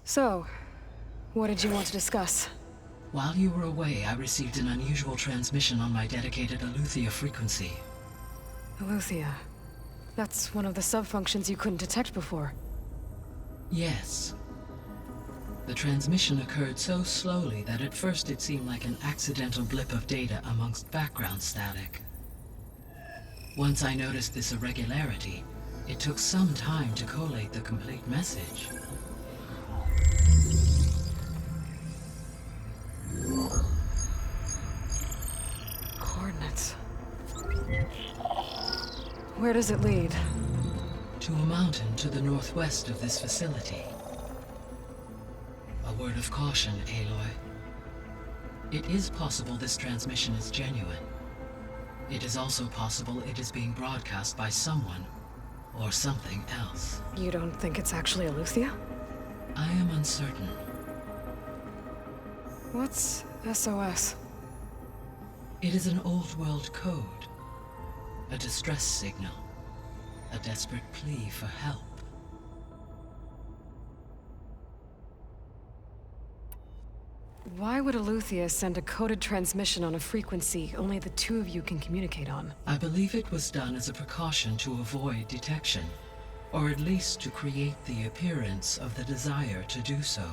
So, what did you want to discuss? While you were away, I received an unusual transmission on my dedicated Aletheia frequency. Aletheia. That's one of the sub-functions you couldn't detect before. Yes. The transmission occurred so slowly that at first it seemed like an accidental blip of data amongst background static. Once I noticed this irregularity, it took some time to collate the complete message. Coordinates. Where does it lead? To a mountain to the northwest of this facility. A word of caution, Aloy. It is possible this transmission is genuine. It is also possible it is being broadcast by someone or something else. You don't think it's actually Aletheia? I am uncertain. What's SOS? It is an old world code. A distress signal. A desperate plea for help. Why would Aletheia send a coded transmission on a frequency only the two of you can communicate on? I believe it was done as a precaution to avoid detection, or at least to create the appearance of the desire to do so.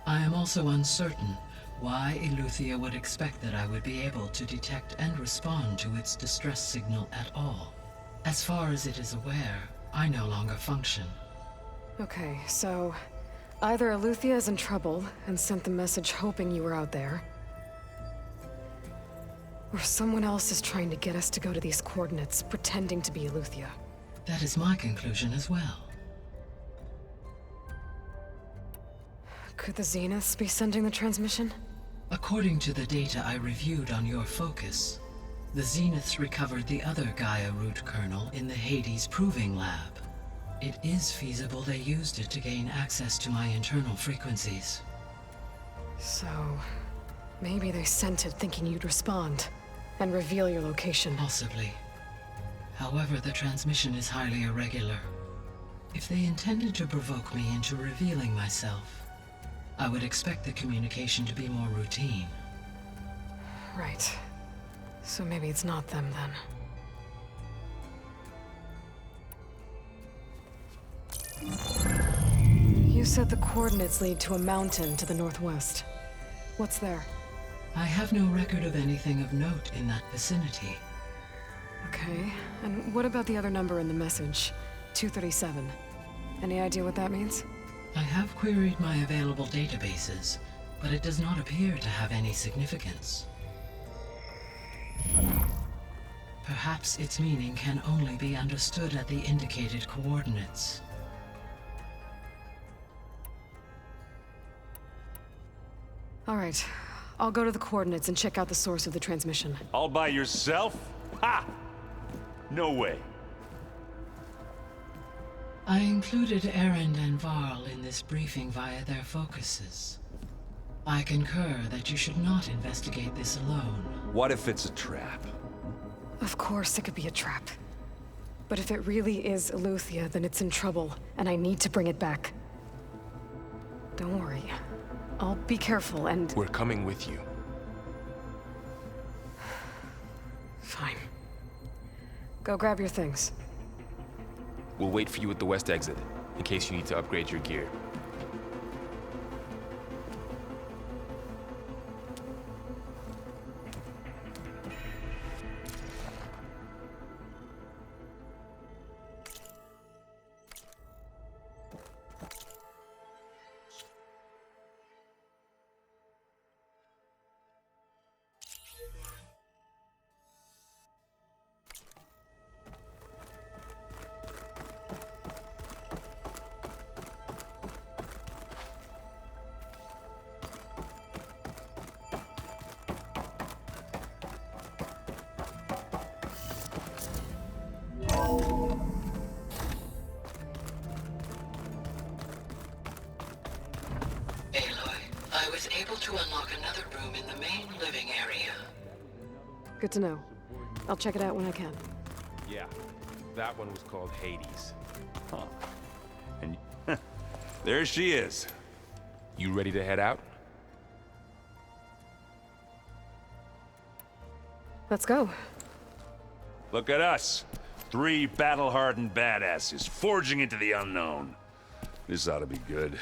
I am also uncertain why Aletheia would expect that I would be able to detect and respond to its distress signal at all. As far as it is aware, I no longer function. Okay, so either Aletheia is in trouble and sent the message hoping you were out there, or someone else is trying to get us to go to these coordinates, pretending to be Aletheia. That is my conclusion as well. Could the Zeniths be sending the transmission? According to the data I reviewed on your focus, the Zeniths recovered the other Gaia root kernel in the Hades Proving Lab. It is feasible they used it to gain access to my internal frequencies. So, maybe they sent it thinking you'd respond and reveal your location. Possibly. However, the transmission is highly irregular. If they intended to provoke me into revealing myself, I would expect the communication to be more routine. Right. So maybe it's not them then. You said the coordinates lead to a mountain to the northwest. What's there? I have no record of anything of note in that vicinity. Okay, and what about the other number in the message? 237. Any idea what that means? I have queried my available databases, but it does not appear to have any significance. Perhaps its meaning can only be understood at the indicated coordinates. All right, I'll go to the coordinates and check out the source of the transmission. All by yourself? Ha! No way. I included Erend and Varl in this briefing via their focuses. I concur that you should not investigate this alone. What if it's a trap? Of course it could be a trap. But if it really is Aletheia, then it's in trouble, and I need to bring it back. Don't worry. I'll be careful and... We're coming with you. Fine. Go grab your things. We'll wait for you at the west exit, in case you need to upgrade your gear. Aloy, I was able to unlock another room in the main living area. Good to know. I'll check it out when I can. Yeah, that one was called Hades. Huh. And there she is. You ready to head out? Let's go. Look at us. 3 battle-hardened badasses forging into the unknown. This ought to be good.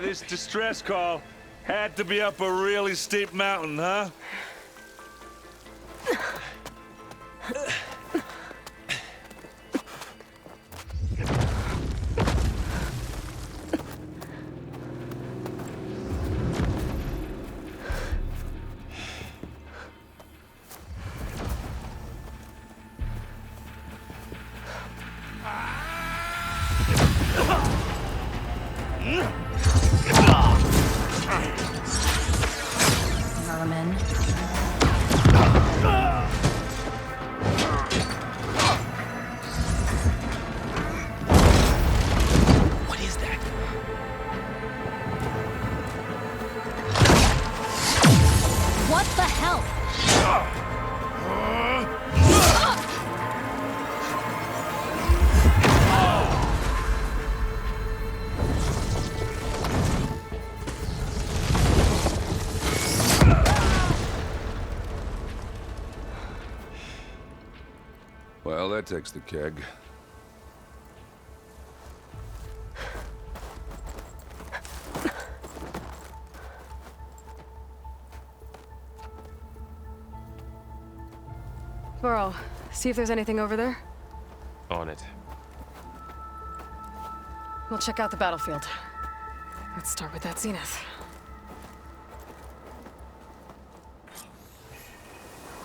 This distress call had to be up a really steep mountain, huh? Vermin. What is that? What the hell? Well, that takes the keg. Varl, see if there's anything over there. On it. We'll check out the battlefield. Let's start with that zenith.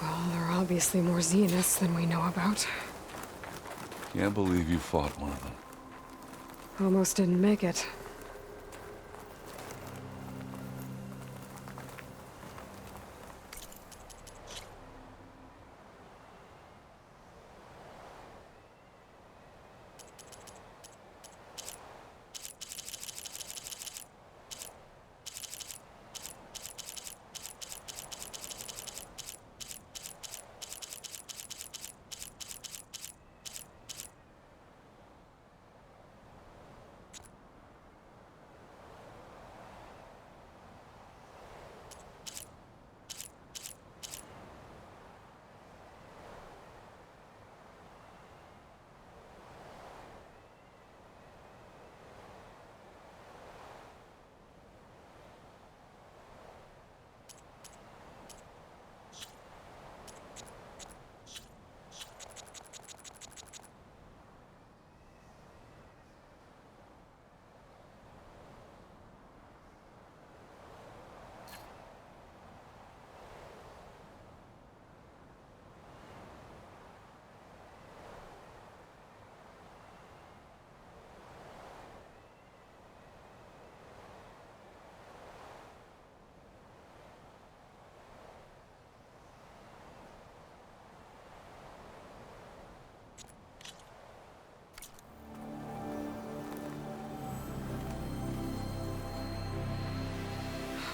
Well, there are obviously more zeniths than we know about. Can't believe you fought one of them. Almost didn't make it.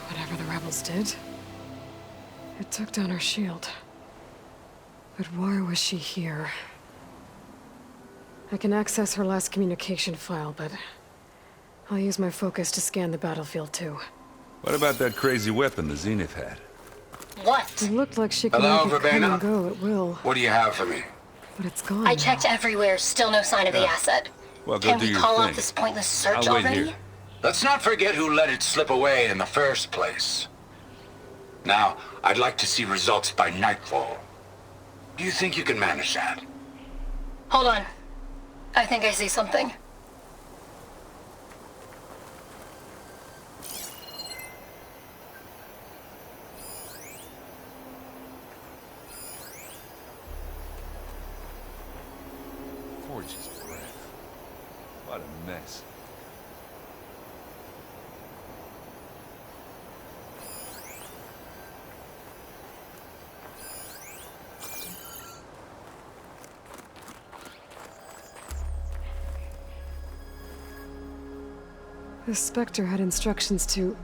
Whatever the rebels did, it took down her shield. But why was she here? I can access her last communication file, but I'll use my focus to scan the battlefield too. What about that crazy weapon the Zenith had? What? It looked like she could Hello, make it come Verbena? and go at will, What do you have for me? but it's gone I now. checked everywhere, still no sign of the asset. Well, go Can do we your call thing. off this pointless search I'll wait already? here. Let's not forget who let it slip away in the first place. Now, I'd like to see results by nightfall. Do you think you can manage that? Hold on. I think I see something. Forge's breath. What a mess. The Spectre had instructions to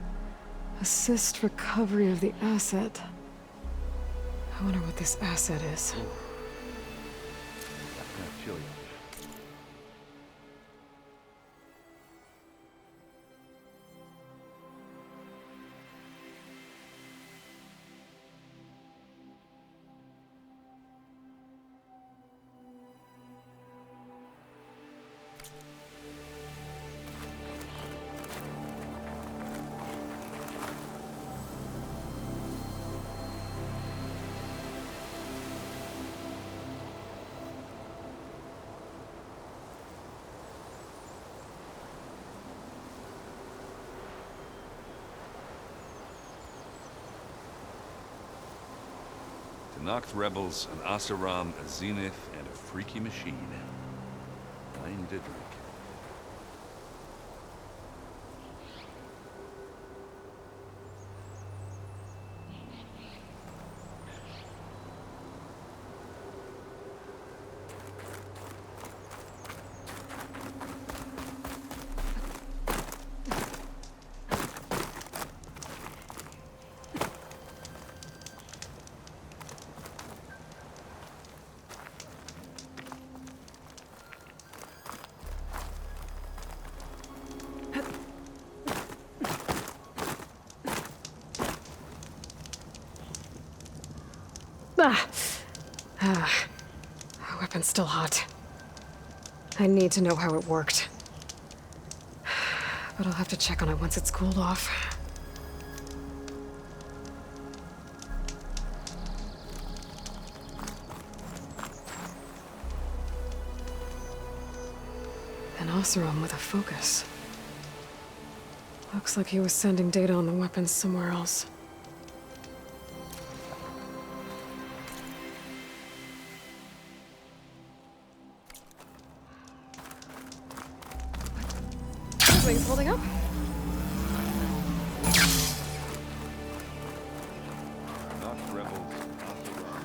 assist recovery of the asset. I wonder what this asset is. To knock the rebels, an Oseram, a Zenith, and a freaky machine. Plain Didrik. My weapon's still hot. I need to know how it worked. But I'll have to check on it once it's cooled off. An Oseram with a focus. Looks like he was sending data on the weapons somewhere else. Wings holding up? Knock the rebels, Oseram.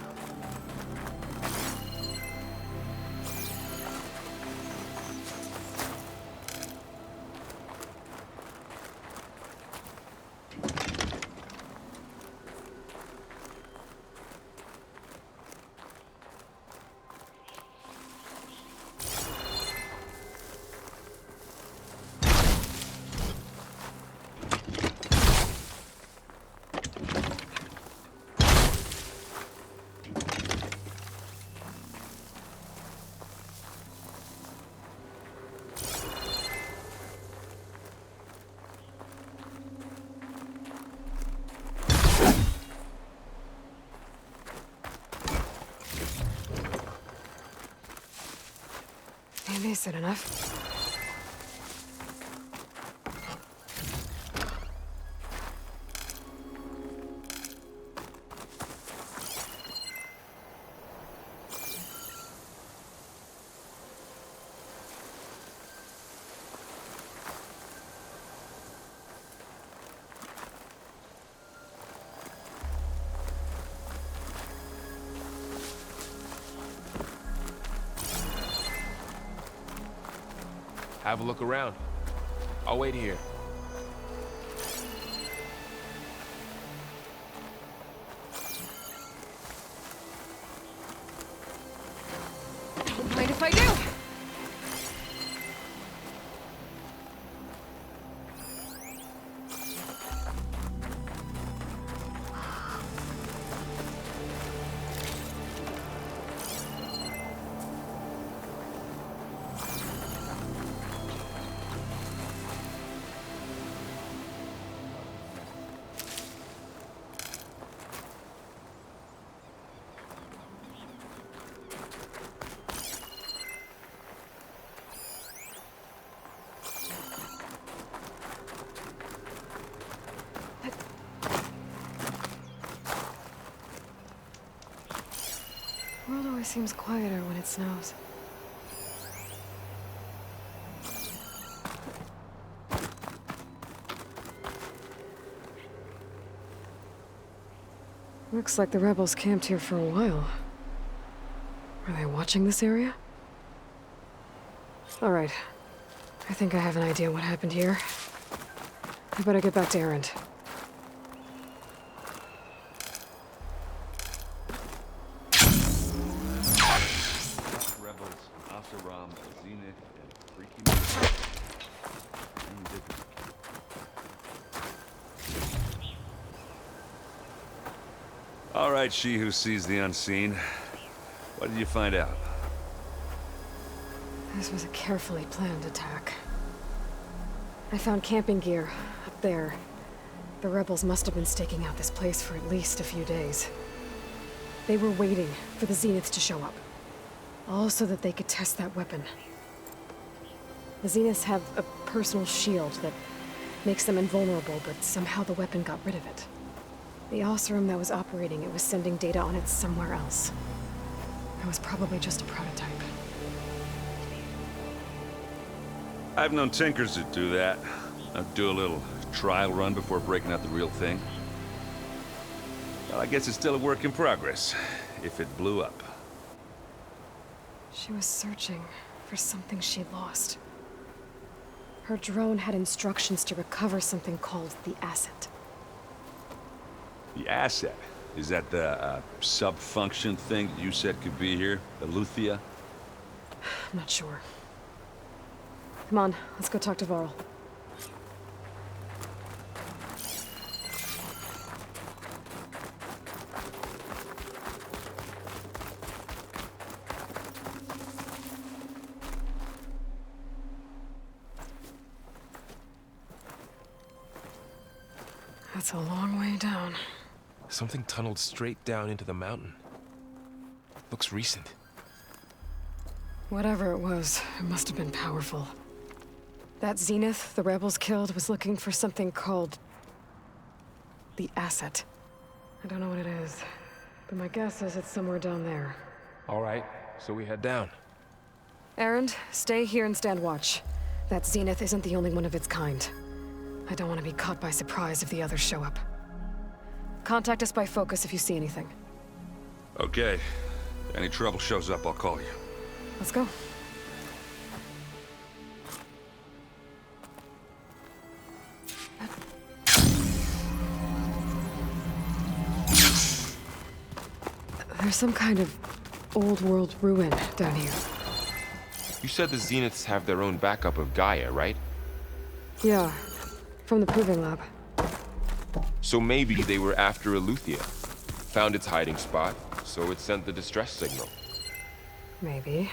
Maybe I said enough. Have a look around. I'll wait here. Don't mind if I do. The world always seems quieter when it snows. Looks like the rebels camped here for a while. Are they watching this area? All right. I think I have an idea what happened here. I better get back to Erend. Rebels, Asaram, Zenith, and Freaky. All right, she who sees the unseen. What did you find out? This was a carefully planned attack. I found camping gear up there. The rebels must have been staking out this place for at least a few days. They were waiting for the Zeniths to show up. All so that they could test that weapon. The Zeniths have a personal shield that makes them invulnerable, but somehow the weapon got rid of it. The Oseram that was operating it was sending data on it somewhere else. It was probably just a prototype. I've known tinkers that do that. I'd do a little trial run before breaking out the real thing. Well, I guess it's still a work in progress, if it blew up. She was searching for something she'd lost. Her drone had instructions to recover something called the asset. The asset? Is that the sub-function thing that you said could be here? Aletheia? I'm not sure. Come on, let's go talk to Varl. That's a long way down. Something tunneled straight down into the mountain. Looks recent. Whatever it was, it must have been powerful. That Zenith the rebels killed was looking for something called the asset. I don't know what it is, but my guess is it's somewhere down there. All right, so we head down. Erend, stay here and stand watch. That Zenith isn't the only one of its kind. I don't want to be caught by surprise if the others show up. Contact us by focus if you see anything. Okay. Any trouble shows up, I'll call you. Let's go. There's some kind of old world ruin down here. You said the Zeniths have their own backup of Gaia, right? Yeah, from the Proving Lab. So maybe they were after Aletheia. Found its hiding spot, so it sent the distress signal. Maybe.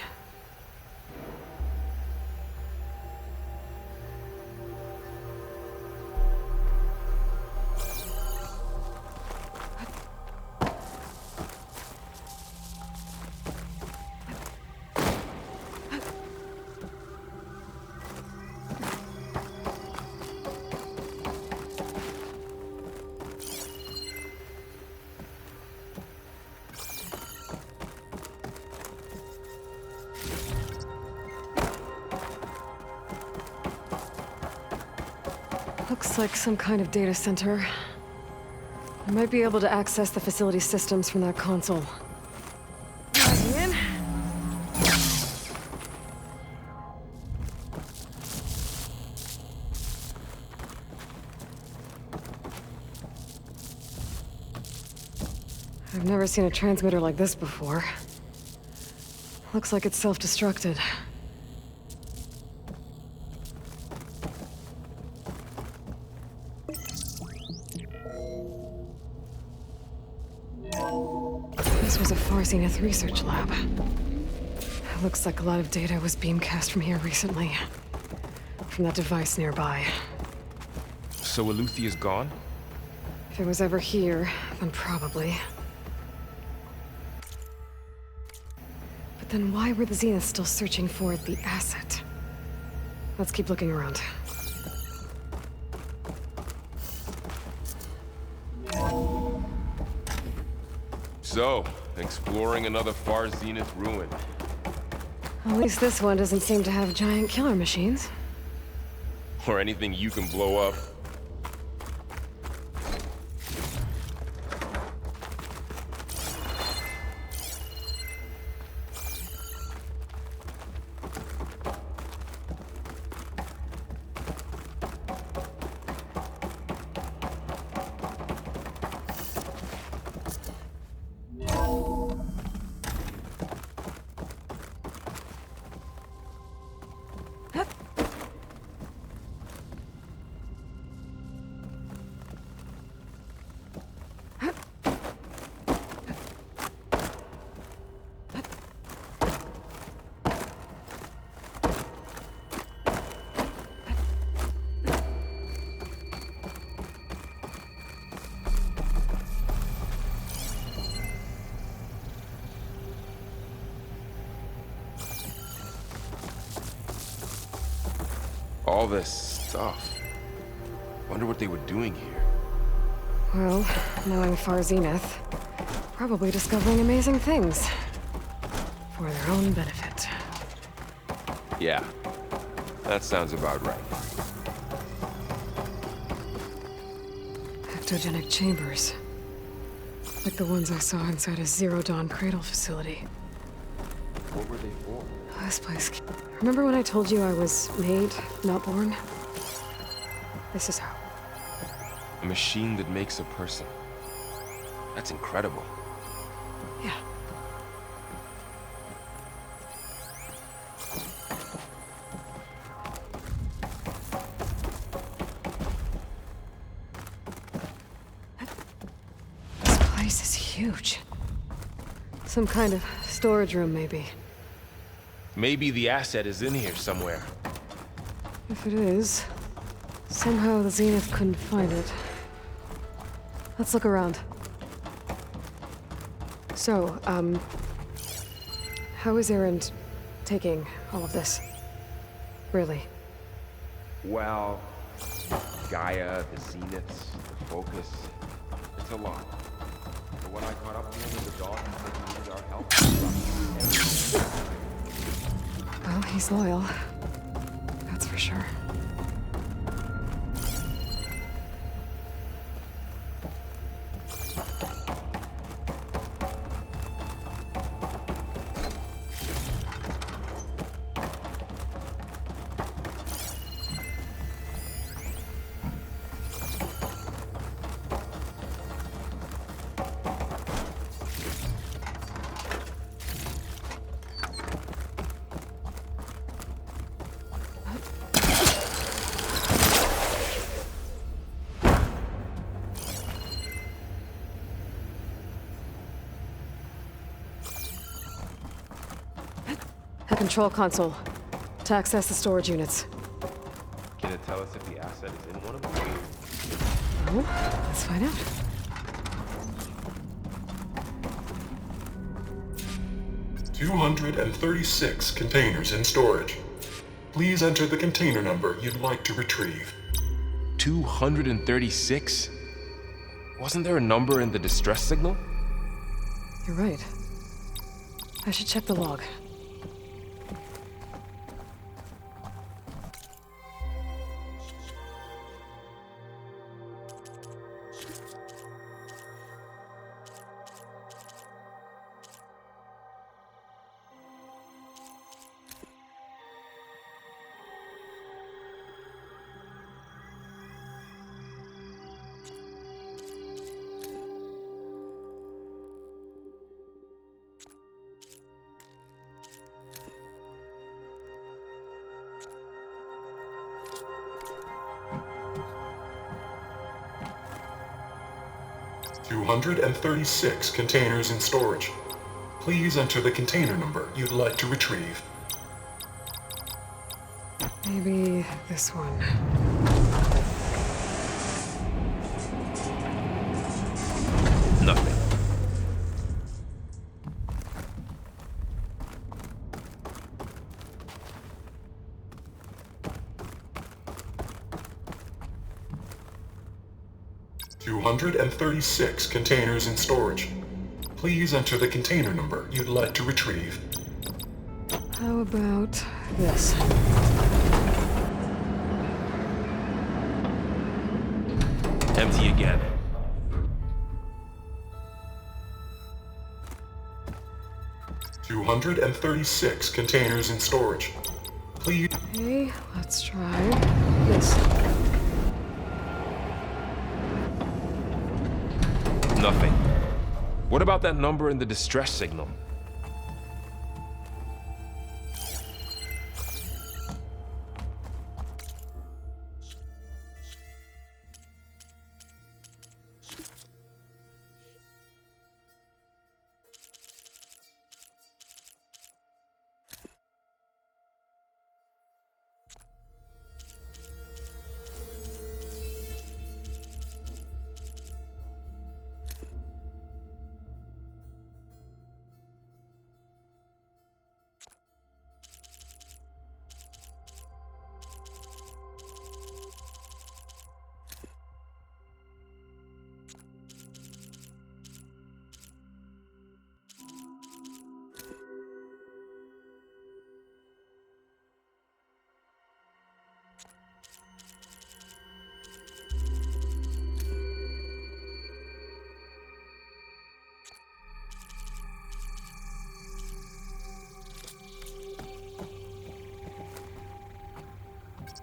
Looks like some kind of data center. I might be able to access the facility systems from that console. Logging in. I've never seen a transmitter like this before. Looks like it's self-destructed. This was a Far Zenith research lab. It looks like a lot of data was beamcast from here recently. From that device nearby. So Aletheia's gone? If it was ever here, then probably. But then why were the Zeniths still searching for the asset? Let's keep looking around. So, exploring another Far Zenith ruin. At least this one doesn't seem to have giant killer machines. Or anything you can blow up. All this stuff. Wonder what they were doing here. Well, knowing Far Zenith, probably discovering amazing things. For their own benefit. Yeah, that sounds about right. Ectogenic chambers. Like the ones I saw inside a Zero Dawn Cradle facility. What were they for? This place... Remember when I told you I was made, not born? This is how. A machine that makes a person. That's incredible. Yeah. This place is huge. Some kind of storage room, maybe. Maybe the asset is in here somewhere. If it is, somehow the Zenith couldn't find it. Let's look around. So, how is Erend taking all of this? Really? Well, Gaia, the Zeniths, the Focus. It's a lot. But when I caught up to him in the dawn, he said he needed our help. Well, he's loyal. That's for sure. A control console. To access the storage units. Can it tell us if the asset is in one of them? Oh, let's find out. $236 containers in storage. Please enter the container number you'd like to retrieve. 236? Wasn't there a number in the distress signal? You're right. I should check the log. $236 containers in storage. Please enter the container number you'd like to retrieve. Maybe this one. Nothing. $236 containers in storage. Please enter the container number you'd like to retrieve. How about this? Empty again. $236 containers in storage. Please. Okay, let's try this. Nothing. What about that number in the distress signal?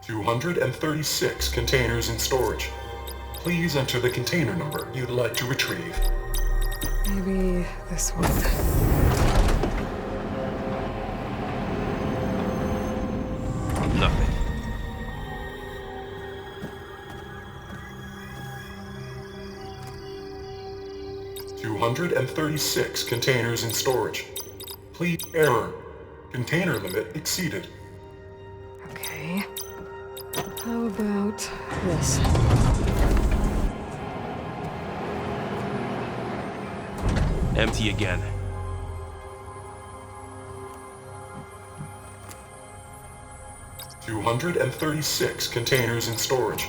236 containers in storage. Please enter the container number you'd like to retrieve. Maybe this one. Nothing. 236 containers in storage. Please error. Container limit exceeded. Okay. How about this? Empty again. $236 containers in storage.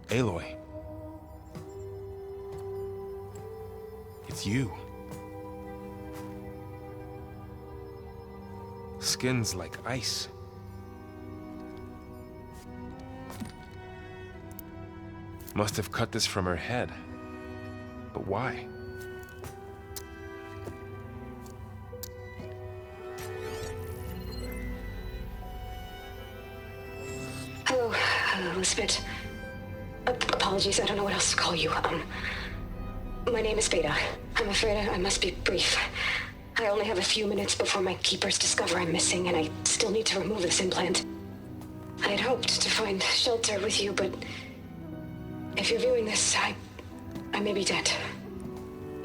Aloy. It's you. Skin's like ice. Must have cut this from her head. But why? Hello, Elizabeth. Apologies, I don't know what else to call you. My name is Beta. I'm afraid I must be brief. I only have a few minutes before my keepers discover I'm missing, and I still need to remove this implant. I had hoped to find shelter with you, but if you're viewing this, I may be dead.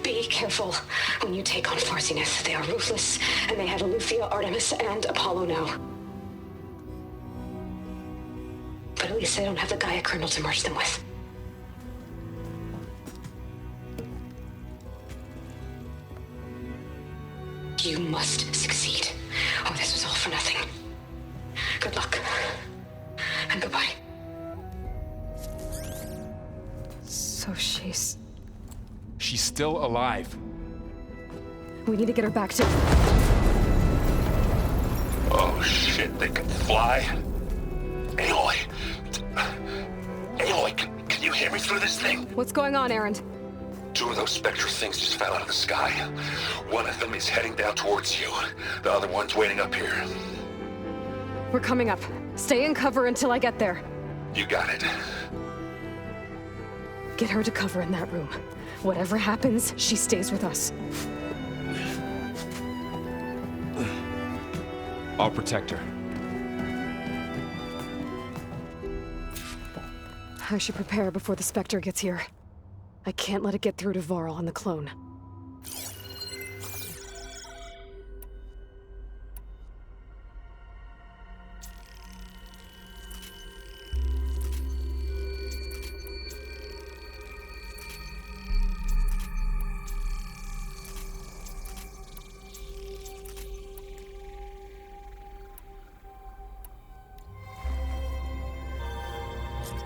Be careful when you take on Far Zenith. They are ruthless, and they have Aletheia, Artemis, and Apollo now. But at least they don't have the Gaia kernel to merge them with. You must succeed, or this was all for nothing. Good luck. And goodbye. So she's... She's still alive. We need to get her back to... Oh shit, they can fly? Aloy! Aloy, can you hear me through this thing? What's going on, Erend? Two of those spectral things just fell out of the sky. One of them is heading down towards you. The other one's waiting up here. We're coming up. Stay in cover until I get there. You got it. Get her to cover in that room. Whatever happens, she stays with us. I'll protect her. I should prepare before the Spectre gets here. I can't let it get through to Varl and the clone.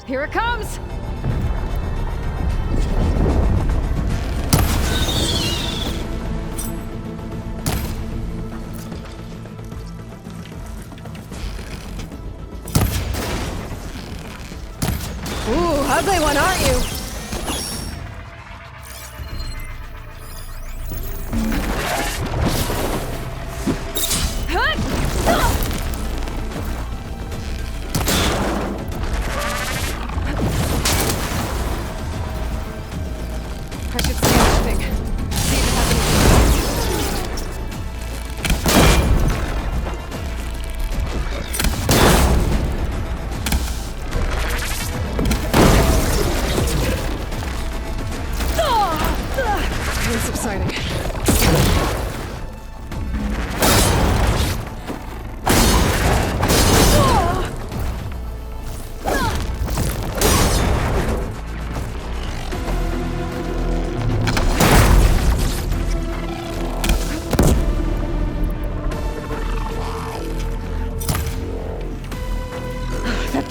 Here it comes! Ooh, ugly one, aren't you? I should say anything. See if it has any... It's subsiding.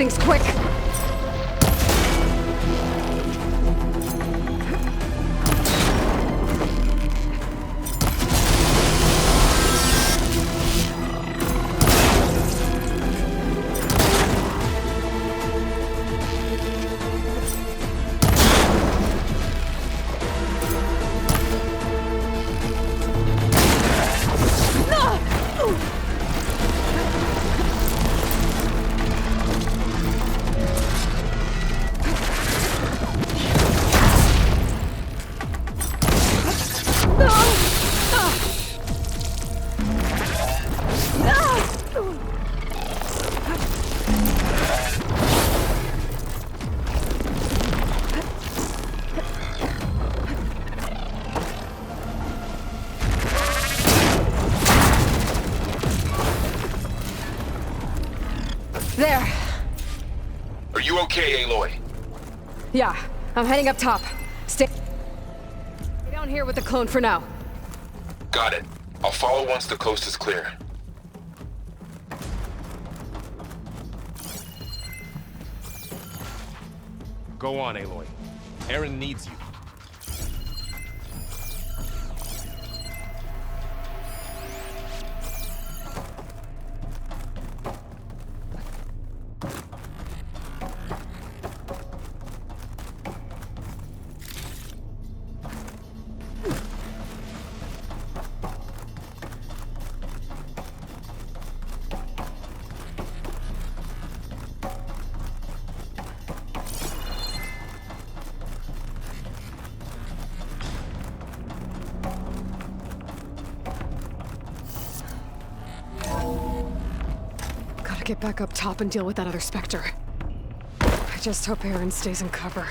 things quick! There. Are you okay, Aloy? Yeah, I'm heading up top. Stay down here with the clone for now. Got it. I'll follow once the coast is clear. Go on, Aloy. Aaron needs you. Gotta get back up top and deal with that other Spectre. I just hope Aaron stays in cover.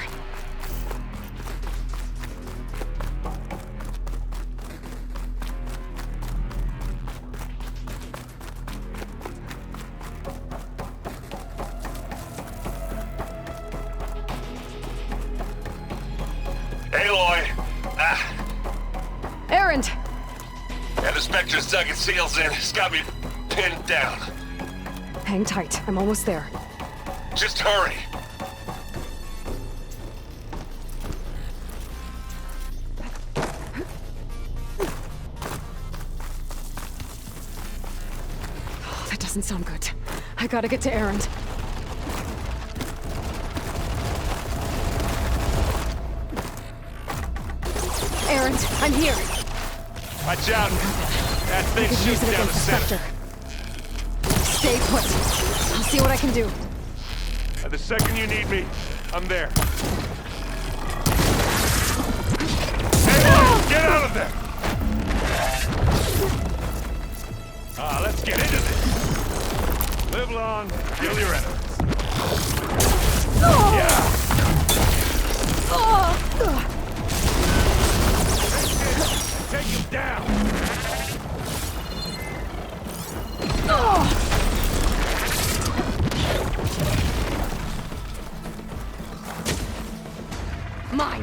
Aloy! Aaron! And the Spectre's dug its seals in. It's got me pinned down. Hang tight, I'm almost there. Just hurry. Oh, that doesn't sound good. I gotta get to Aaron. Aaron, I'm here. Watch out! That I thing could use shoots it down the against the center. Spectre. Stay put. I'll see what I can do. The second you need me, I'm there. Hey, boy, get out of there! Let's get into this. Live long, kill your enemies. Yeah! Take him down! Mine!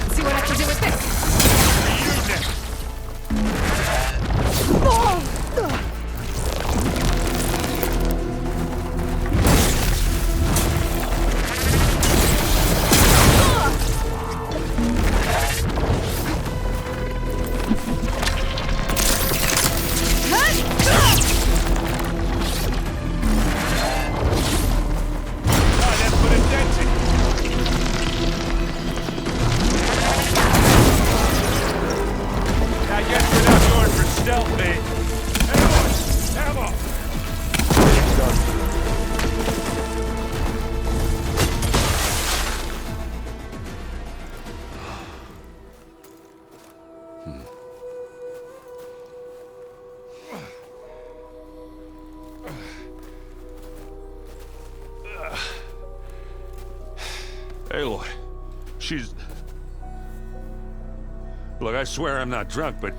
See what I can do with this! Aloy, she's... Look, I swear I'm not drunk, but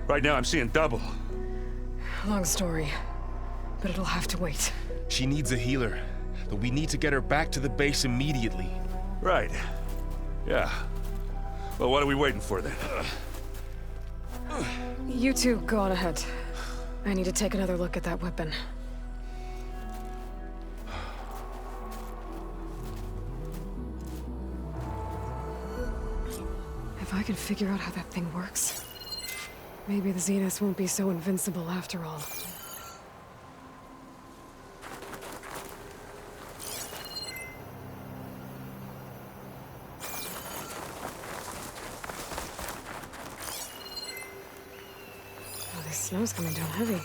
right now I'm seeing double. Long story, but it'll have to wait. She needs a healer, but we need to get her back to the base immediately. Right. Yeah. Well, what are we waiting for then? You two go on ahead. I need to take another look at that weapon. If I can figure out how that thing works, maybe the Zeniths won't be so invincible after all. Oh, this snow's coming down heavy.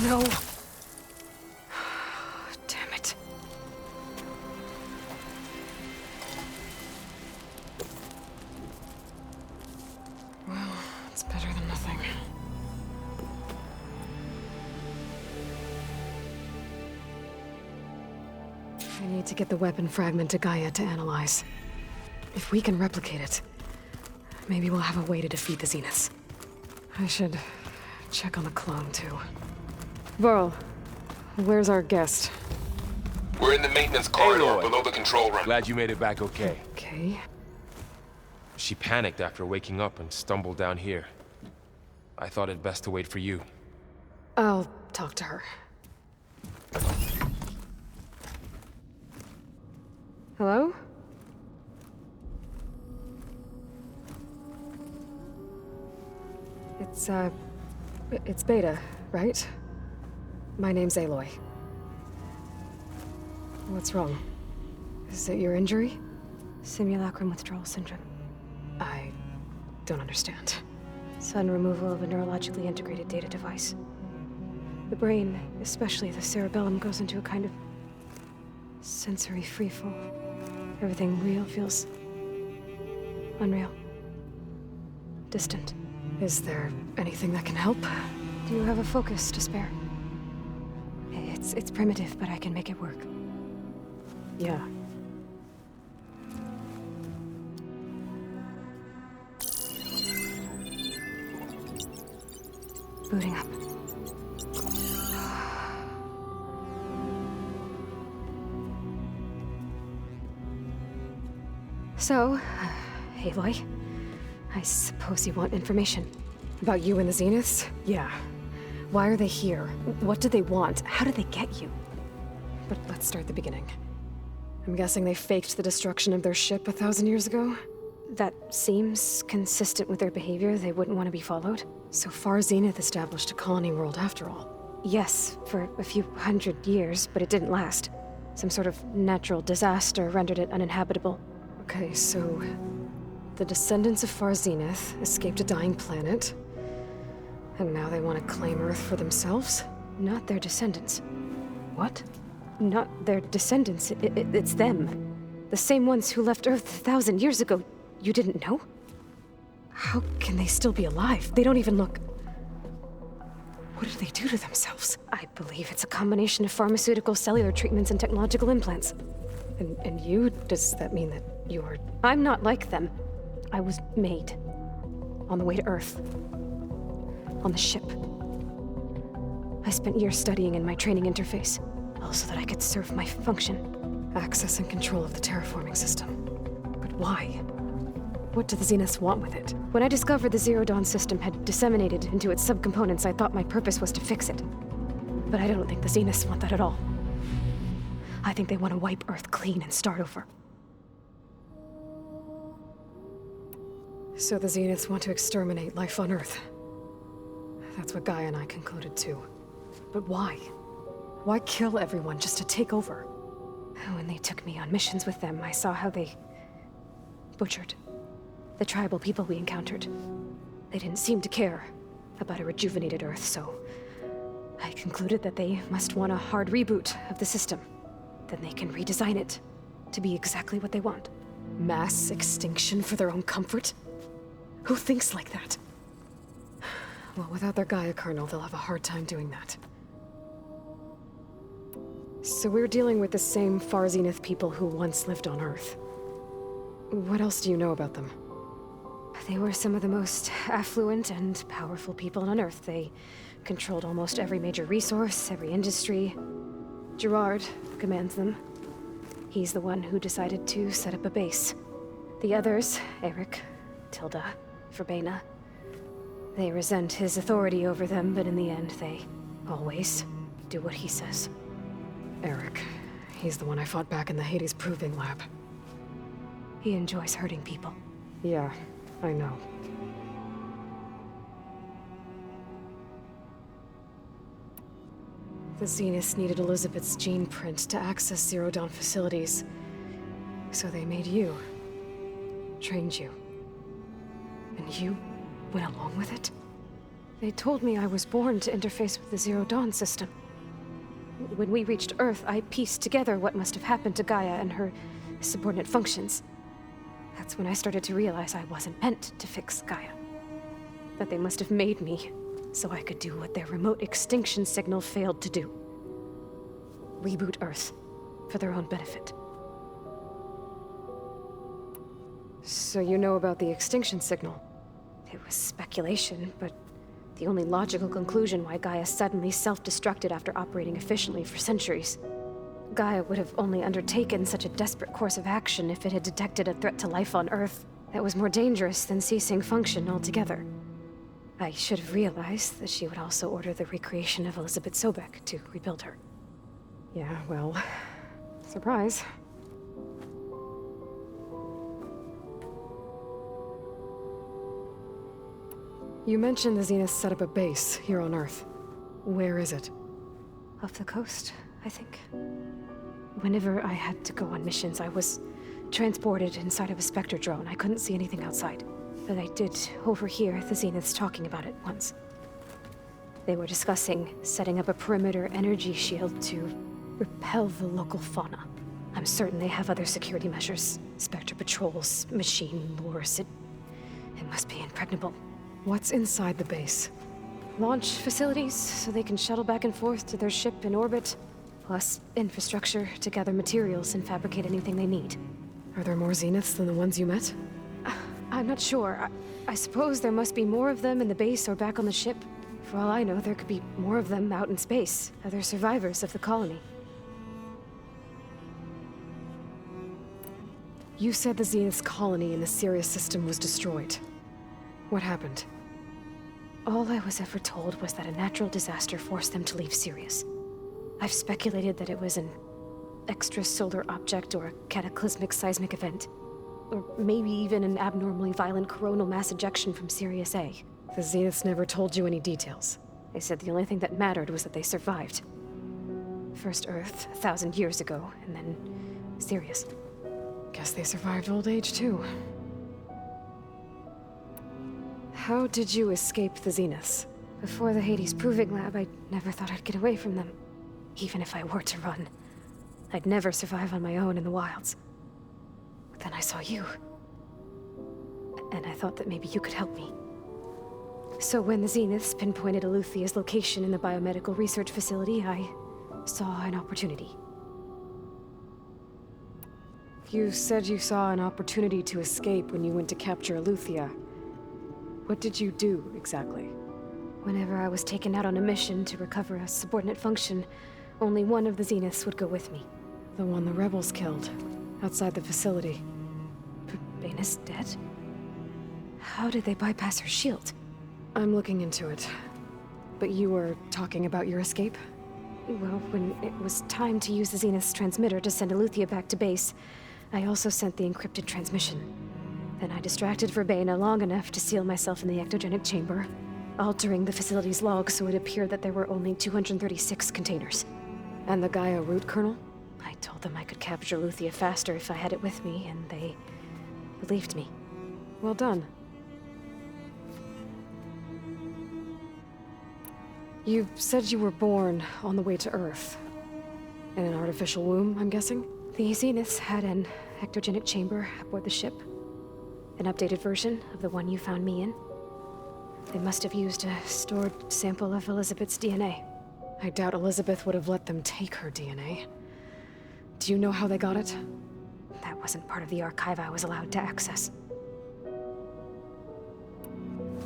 No. Damn it. Well, it's better than nothing. I need to get the weapon fragment to Gaia to analyze. If we can replicate it, maybe we'll have a way to defeat the Zeniths. I should check on the clone, too. Varl, where's our guest? We're in the maintenance corridor Aloy. below the control room. Glad you made it back okay. Okay. She panicked after waking up and stumbled down here. I thought it best to wait for you. I'll talk to her. Hello? It's Beta, right? My name's Aloy. What's wrong? Is it your injury? Simulacrum withdrawal syndrome. I don't understand. Sudden removal of a neurologically integrated data device. The brain, especially the cerebellum, goes into a kind of sensory freefall. Everything real feels unreal. Distant. Is there anything that can help? Do you have a focus to spare? It's primitive, but I can make it work. Yeah. Booting up. So, Aloy, I suppose you want information. About you and the Zeniths? Yeah. Why are they here? What do they want? How did they get you? But let's start at the beginning. I'm guessing they faked the destruction of their ship 1,000 years ago? That seems consistent with their behavior. They wouldn't want to be followed. So far, Zenith established a colony world after all. Yes, for a few hundred years, but it didn't last. Some sort of natural disaster rendered it uninhabitable. Okay, so the descendants of Far Zenith escaped a dying planet, and now they want to claim Earth for themselves? Not their descendants. What? Not their descendants. It's them. The same ones who left Earth 1,000 years ago. You didn't know? How can they still be alive? They don't even look... What did they do to themselves? I believe it's a combination of pharmaceutical, cellular treatments, and technological implants. And you? Does that mean that you're... I'm not like them. I was made. On the way to Earth. On the ship. I spent years studying in my training interface, all so that I could serve my function. Access and control of the terraforming system. But why? What do the Zeniths want with it? When I discovered the Zero Dawn system had disseminated into its subcomponents, I thought my purpose was to fix it. But I don't think the Zeniths want that at all. I think they want to wipe Earth clean and start over. So the Zeniths want to exterminate life on Earth. That's what Gaia and I concluded too. But why? Why kill everyone just to take over? When they took me on missions with them, I saw how they butchered the tribal people we encountered. They didn't seem to care about a rejuvenated Earth, so I concluded that they must want a hard reboot of the system. Then they can redesign it to be exactly what they want. Mass extinction for their own comfort? Who thinks like that? Well, without their Gaia kernel, they'll have a hard time doing that. So we're dealing with the same Far Zenith people who once lived on Earth. What else do you know about them? They were some of the most affluent and powerful people on Earth. They controlled almost every major resource, every industry. Gerard commands them. He's the one who decided to set up a base. The others, Eric, Tilda, Verbena, they resent his authority over them, but in the end, they always do what he says. Eric. He's the one I fought back in the Hades Proving Lab. He enjoys hurting people. Yeah, I know. The Zeniths needed Elizabeth's gene print to access Zero Dawn facilities. So they made you. Trained you. And you went along with it? They told me I was born to interface with the Zero Dawn system. When we reached Earth, I pieced together what must have happened to Gaia and her subordinate functions. That's when I started to realize I wasn't meant to fix Gaia. That they must have made me so I could do what their remote extinction signal failed to do. Reboot Earth for their own benefit. So you know about the extinction signal? It was speculation, but the only logical conclusion why Gaia suddenly self-destructed after operating efficiently for centuries. Gaia would have only undertaken such a desperate course of action if it had detected a threat to life on Earth that was more dangerous than ceasing function altogether. I should have realized that she would also order the recreation of Elizabeth Sobek to rebuild her. Yeah, well, surprise. You mentioned the Zeniths set up a base here on Earth. Where is it? Off the coast, I think. Whenever I had to go on missions, I was transported inside of a Spectre drone. I couldn't see anything outside. But I did overhear the Zeniths talking about it once. They were discussing setting up a perimeter energy shield to repel the local fauna. I'm certain they have other security measures. Spectre patrols, machine lures. It must be impregnable. What's inside the base? Launch facilities, so they can shuttle back and forth to their ship in orbit. Plus infrastructure to gather materials and fabricate anything they need. Are there more Zeniths than the ones you met? I'm not sure. I suppose there must be more of them in the base or back on the ship. For all I know, there could be more of them out in space, other survivors of the colony. You said the Zenith's colony in the Sirius system was destroyed. What happened? All I was ever told was that a natural disaster forced them to leave Sirius. I've speculated that it was an extrasolar object or a cataclysmic seismic event. Or maybe even an abnormally violent coronal mass ejection from Sirius A. The Zeniths never told you any details. They said the only thing that mattered was that they survived. First Earth, 1,000 years ago, and then Sirius. Guess they survived old age, too. How did you escape the Zeniths? Before the Hades Proving Lab, I never thought I'd get away from them. Even if I were to run, I'd never survive on my own in the wilds. But then I saw you. And I thought that maybe you could help me. So when the Zeniths pinpointed Eluthia's location in the biomedical research facility, I saw an opportunity. You said you saw an opportunity to escape when you went to capture Eluthia. What did you do, exactly? Whenever I was taken out on a mission to recover a subordinate function, only one of the Zeniths would go with me. The one the rebels killed, outside the facility. Verbena's dead? How did they bypass her shield? I'm looking into it. But you were talking about your escape? Well, when it was time to use the Zenith's transmitter to send Aletheia back to base, I also sent the encrypted transmission. Then I distracted Verbena long enough to seal myself in the ectogenic chamber, altering the facility's log so it appeared that there were only 236 containers. And the Gaia root kernel? I told them I could capture Aletheia faster if I had it with me, and they believed me. Well done. You said you were born on the way to Earth. In an artificial womb, I'm guessing? The Zeniths had an ectogenic chamber aboard the ship. An updated version of the one you found me in. They must have used a stored sample of Elizabeth's DNA. I doubt Elizabeth would have let them take her DNA. Do you know how they got it? That wasn't part of the archive I was allowed to access.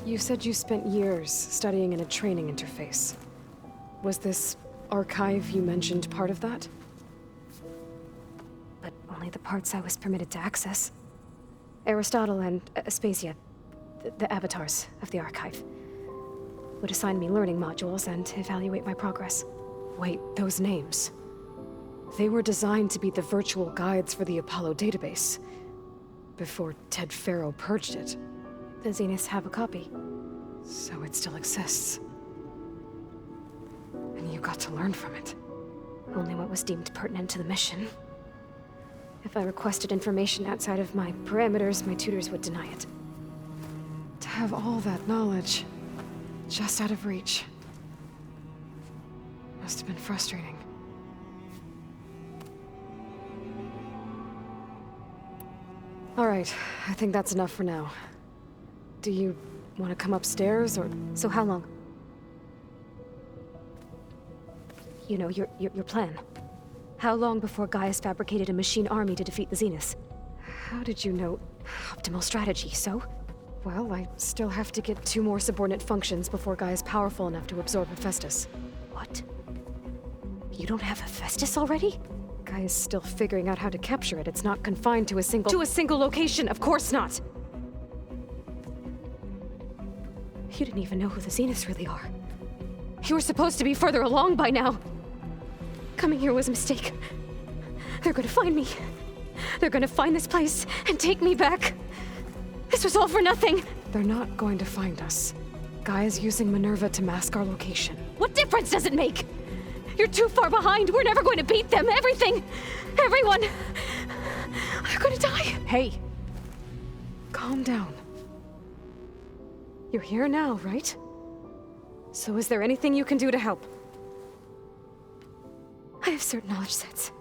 You said you spent years studying in a training interface. Was this archive you mentioned part of that? But only the parts I was permitted to access. Aristotle and Aspasia, the avatars of the archive, would assign me learning modules and evaluate my progress. Wait, those names. They were designed to be the virtual guides for the Apollo database, before Ted Faro purged it. The Zeniths have a copy. So it still exists. And you got to learn from it. Only what was deemed pertinent to the mission. If I requested information outside of my parameters, my tutors would deny it. To have all that knowledge, just out of reach. Must have been frustrating. All right, I think that's enough for now. Do you want to come upstairs, or...? So how long? You know, your plan. How long before Gaius fabricated a machine army to defeat the Zeniths? How did you know? Optimal strategy, so? Well, I still have to get 2 more subordinate functions before Gaia's powerful enough to absorb Hephaestus. What? You don't have Hephaestus already? Gaia's still figuring out how to capture it. It's not confined to a single... To a single location! Of course not! You didn't even know who the Zeniths really are. You were supposed to be further along by now! Coming here was a mistake. They're gonna find me. They're gonna find this place and take me back. This was all for nothing! They're not going to find us. Gaia's using Minerva to mask our location. What difference does it make? You're too far behind. We're never going to beat them. Everything! Everyone! They're gonna die! Hey! Calm down. You're here now, right? So is there anything you can do to help? I have certain knowledge sets.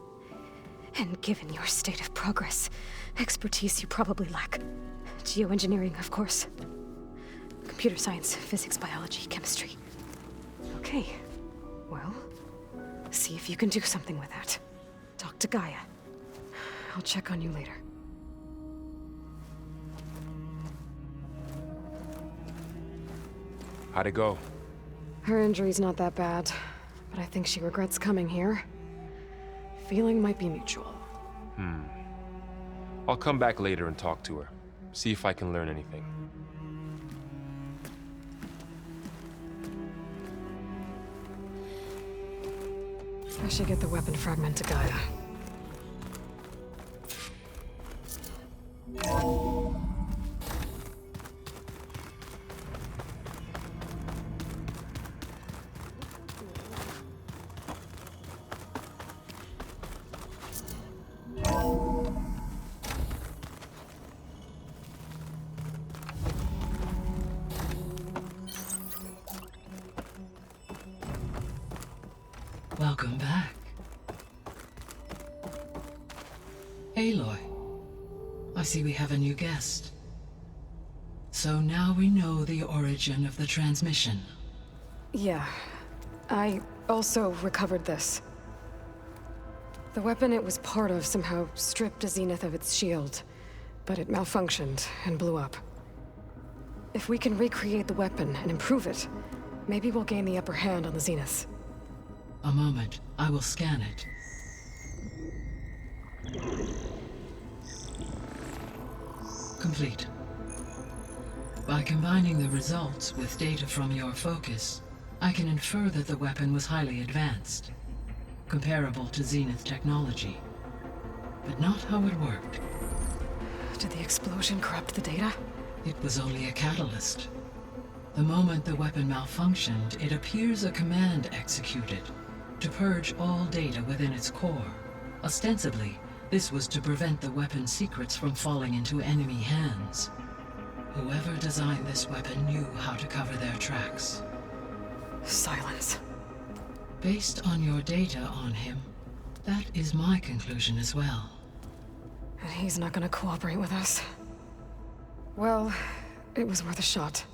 And given your state of progress, expertise you probably lack. Geoengineering, of course. Computer science, physics, biology, chemistry. Okay. Well, see if you can do something with that. Talk to Gaia. I'll check on you later. How'd it go? Her injury's not that bad, but I think she regrets coming here. Feeling might be mutual. I'll come back later and talk to her. See if I can learn anything. I should get the weapon fragment to Gaia. Welcome back. Aloy, I see we have a new guest. So now we know the origin of the transmission. Yeah. I also recovered this. The weapon it was part of somehow stripped a Zenith of its shield, but it malfunctioned and blew up. If we can recreate the weapon and improve it, maybe we'll gain the upper hand on the Zeniths. A moment, I will scan it. Complete. By combining the results with data from your focus, I can infer that the weapon was highly advanced, comparable to Zenith technology, but not how it worked. Did the explosion corrupt the data? It was only a catalyst. The moment the weapon malfunctioned, it appears a command executed to purge all data within its core. Ostensibly, this was to prevent the weapon's secrets from falling into enemy hands. Whoever designed this weapon knew how to cover their tracks. Silence. Based on your data on him, that is my conclusion as well. And he's not gonna cooperate with us. Well, it was worth a shot.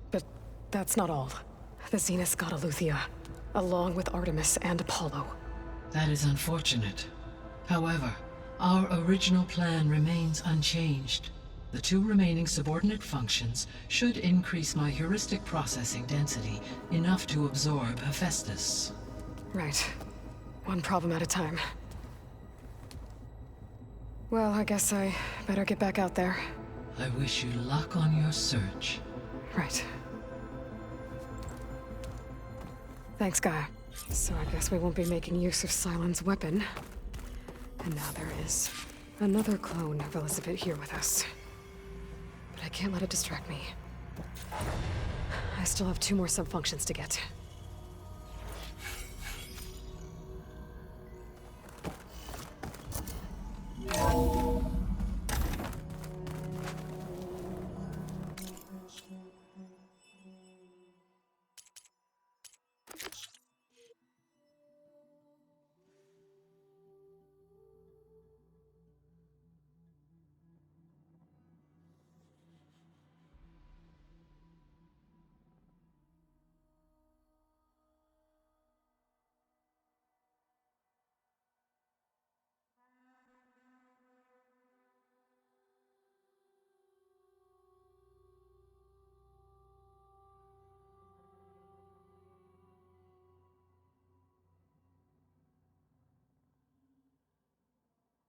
But that's not all. The Zeniths got Aletheia, along with Artemis and Apollo. That is unfortunate. However, our original plan remains unchanged. The 2 remaining subordinate functions should increase my heuristic processing density enough to absorb Hephaestus. Right. One problem at a time. Well, I guess I better get back out there. I wish you luck on your search. Right. Thanks, Gaia. So I guess we won't be making use of Cylon's weapon. And now there is another clone of Elizabeth here with us. But I can't let it distract me. I still have 2 more sub-functions to get.